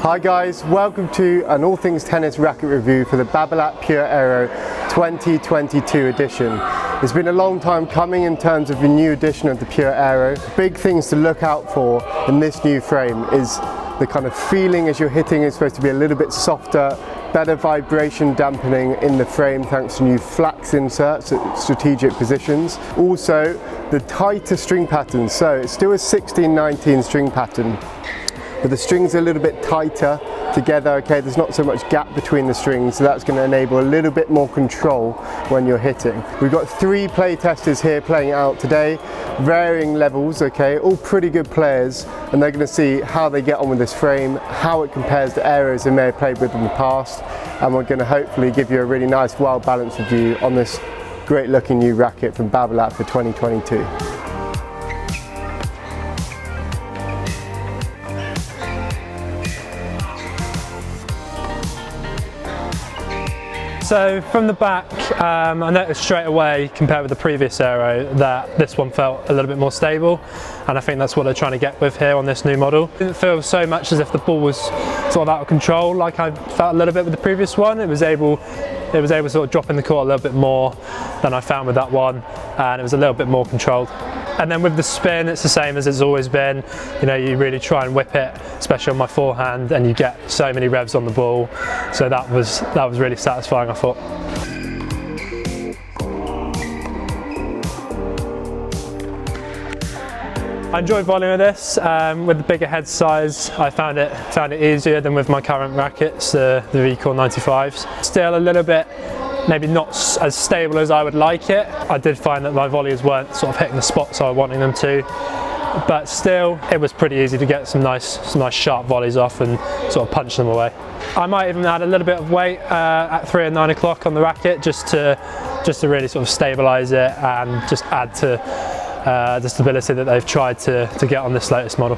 Hi guys, welcome to an all things tennis racket review for the Babolat Pure Aero 2022 edition. It's been a long time coming in terms of the new edition of the Pure Aero. Big things to look out for in this new frame is the kind of feeling as you're hitting is supposed to be a little bit softer, better vibration dampening in the frame thanks to new flax inserts at strategic positions. Also the tighter string pattern, so it's still a 16-19 string pattern, but the strings are a little bit tighter together, okay, there's not so much gap between the strings, so that's going to enable a little bit more control when you're hitting. We've got 3 play testers here playing out today, varying levels, okay, all pretty good players, and they're going to see how they get on with this frame, how it compares to aeros they may have played with in the past, and we're going to hopefully give you a really nice, well-balanced review on this great looking new racket from Babolat for 2022. So from the back, I noticed straight away, compared with the previous Aero, that this one felt a little bit more stable, and I think that's what they're trying to get with here on this new model. It didn't feel so much as if the ball was sort of out of control like I felt a little bit with the previous one. It was able to sort of drop in the court a little bit more than I found with that one, and it was a little bit more controlled. And then with the spin, it's the same as it's always been. You know, you really try and whip it, especially on my forehand, and you get so many revs on the ball. So that was really satisfying, I thought. I enjoyed volume of this. With the bigger head size, I found it easier than with my current rackets, the Recall 95s. Still a little bit, maybe not as stable as I would like it. I did find that my volleys weren't sort of hitting the spots I was wanting them to, but still it was pretty easy to get some nice sharp volleys off and sort of punch them away. I might even add a little bit of weight at 3 and 9 o'clock on the racket just to really sort of stabilise it and just add to the stability that they've tried to get on this latest model.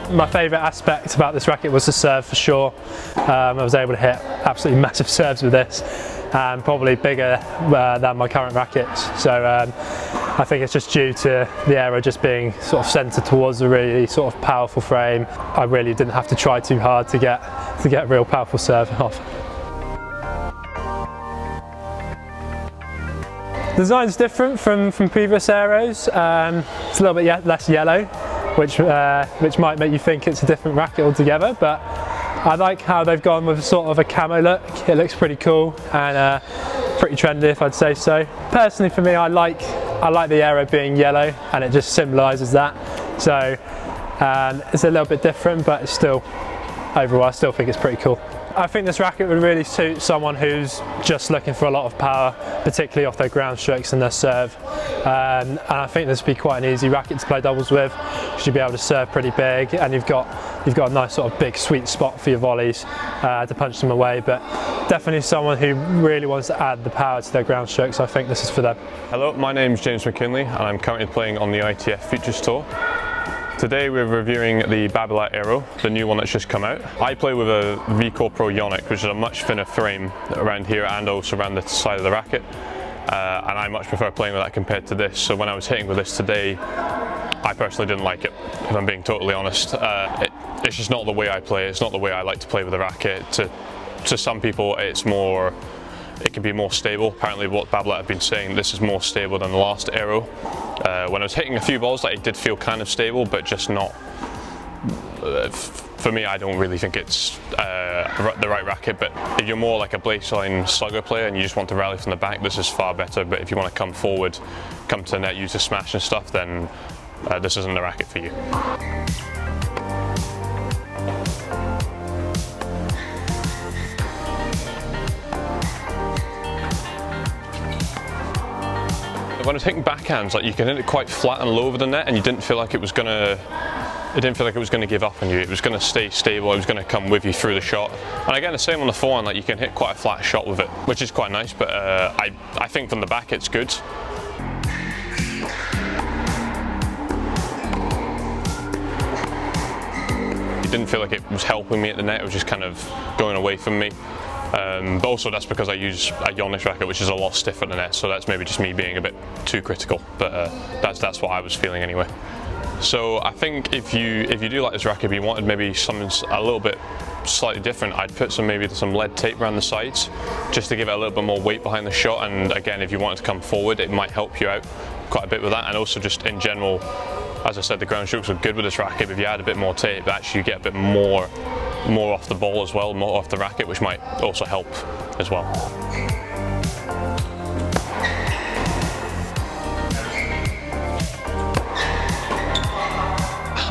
My favourite aspect about this racket was the serve for sure. I was able to hit absolutely massive serves with this, and probably bigger than my current rackets. So I think it's just due to the Aero just being sort of centred towards a really sort of powerful frame. I really didn't have to try too hard to get a real powerful serve off. The design's different from previous Aeros. It's a little bit less yellow, which might make you think it's a different racket altogether, but I like how they've gone with sort of a camo look. It looks pretty cool and pretty trendy, if I'd say so. Personally for me, I like the Aero being yellow, and it just symbolises that. So it's a little bit different, but it's still, overall I still think it's pretty cool. I think this racket would really suit someone who's just looking for a lot of power, particularly off their ground strokes and their serve. And I think this would be quite an easy racket to play doubles with, because you'll be able to serve pretty big, and you've got a nice sort of big sweet spot for your volleys to punch them away. But definitely someone who really wants to add the power to their ground strokes, I think this is for them. Hello, my name's James Mackinlay, and I'm currently playing on the ITF Futures Tour. Today we're reviewing the Babolat Aero, the new one that's just come out. I play with a Recall Pro Ionic, which is a much thinner frame around here and also around the side of the racket. And I much prefer playing with that compared to this. So when I was hitting with this today, I personally didn't like it, if I'm being totally honest. It's just not the way I play. It's not the way I like to play with a racket. To some people, it can be more stable. Apparently what Babolat have been saying, this is more stable than the last Aero. When I was hitting a few balls, it did feel kind of stable, but just not, for me, I don't really think it's the right racket. But if you're more like a baseline slugger player and you just want to rally from the back, this is far better. But if you want to come forward, come to the net, use a smash and stuff, then this isn't the racket for you. When I was hitting backhands, like you can hit it quite flat and low over the net, and you didn't feel like it was gonna give up on you. It was gonna stay stable. It was gonna come with you through the shot. And again, the same on the forehand. Like you can hit quite a flat shot with it, which is quite nice. But I think from the back, it's good. It didn't feel like it was helping me at the net. It was just kind of going away from me. But also that's because I use a Yonex racket, which is a lot stiffer than this, so that's maybe just me being a bit too critical, but that's what I was feeling anyway. So I think if you do like this racket, but you wanted maybe something a little bit slightly different, I'd put maybe some lead tape around the sides just to give it a little bit more weight behind the shot, and again, if you wanted to come forward, it might help you out quite a bit with that. And also just in general, as I said, the ground strokes are good with this racket, but if you add a bit more tape, actually you get a bit more off the ball as well, more off the racket, which might also help as well.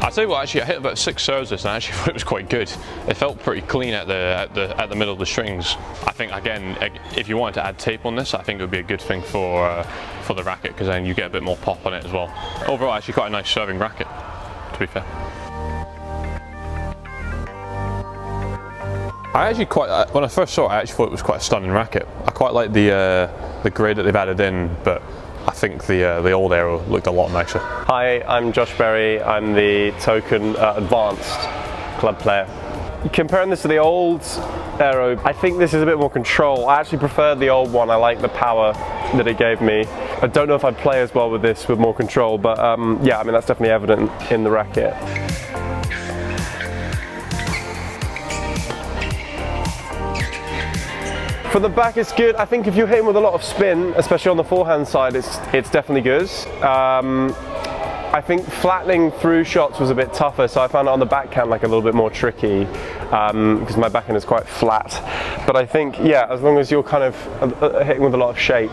I'll tell you what, actually I hit about 6 serves this and I actually thought it was quite good. It felt pretty clean at the middle of the strings. I think again, if you wanted to add tape on this, I think it would be a good thing for the racket, because then you get a bit more pop on it as well. Overall, actually quite a nice serving racket, to be fair. I actually when I first saw it, I actually thought it was quite a stunning racket. I quite like the grade that they've added in, but I think the old Aero looked a lot nicer. Hi, I'm Josh Berry. I'm the token advanced club player. Comparing this to the old Aero, I think this is a bit more control. I actually preferred the old one. I like the power that it gave me. I don't know if I'd play as well with this with more control, but yeah, I mean that's definitely evident in the racket. For the back, it's good. I think if you're hitting with a lot of spin, especially on the forehand side, it's definitely good. I think flattening through shots was a bit tougher, so I found it on the backhand like a little bit more tricky because my backhand is quite flat. But I think, yeah, as long as you're kind of hitting with a lot of shape,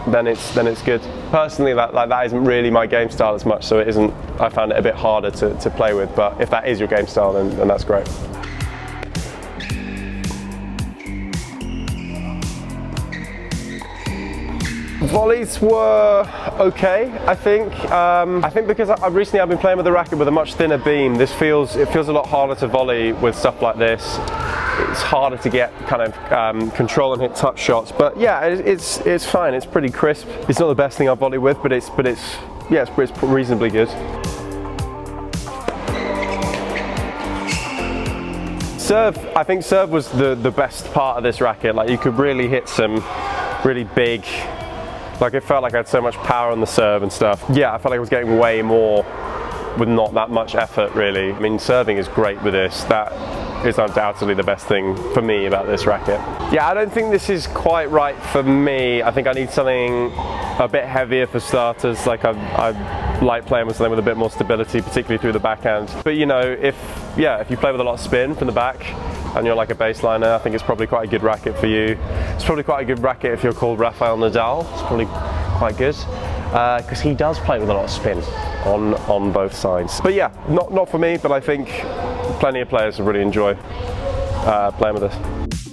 then it's good. Personally, that isn't really my game style as much, so it isn't. I found it a bit harder to play with. But if that is your game style, then that's great. Volleys were okay, I think. I think because I've been playing with the racket with a much thinner beam. It feels a lot harder to volley with stuff like this. It's harder to get kind of control and hit touch shots. But yeah, it's fine. It's pretty crisp. It's not the best thing I've volleyed with, but it's reasonably good. Serve, I think serve was the best part of this racket. Like you could really hit some really big. Like it felt like I had so much power on the serve and stuff. Yeah, I felt like I was getting way more with not that much effort really. I mean, serving is great with this. That is undoubtedly the best thing for me about this racket. Yeah, I don't think this is quite right for me. I think I need something a bit heavier for starters. Like I like playing with something with a bit more stability, particularly through the backhand. But you know, if you play with a lot of spin from the back, and you're like a baseliner, I think it's probably quite a good racket for you. It's probably quite a good racket if you're called Rafael Nadal. It's probably quite good because he does play with a lot of spin on both sides. But yeah, not for me, but I think plenty of players will really enjoy playing with this.